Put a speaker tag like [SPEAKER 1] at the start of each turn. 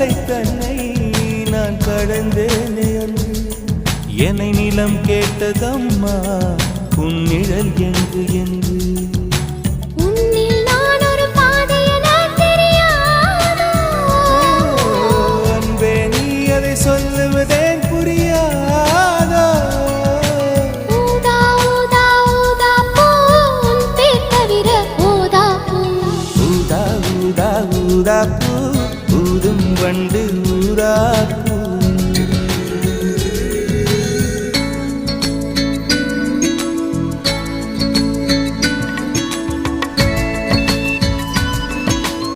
[SPEAKER 1] எல்லை தன்னை நான் கடந்தேனே அன்று என்னை நிலம் கேட்டதம்மா உன் நிழல் எங்கு என்று அன்பே நீ அதை சொல்லுவதேன் புரியாதோ ஊதா ஊதா ஊதா பூ ஊதும் வண்டு ஊதா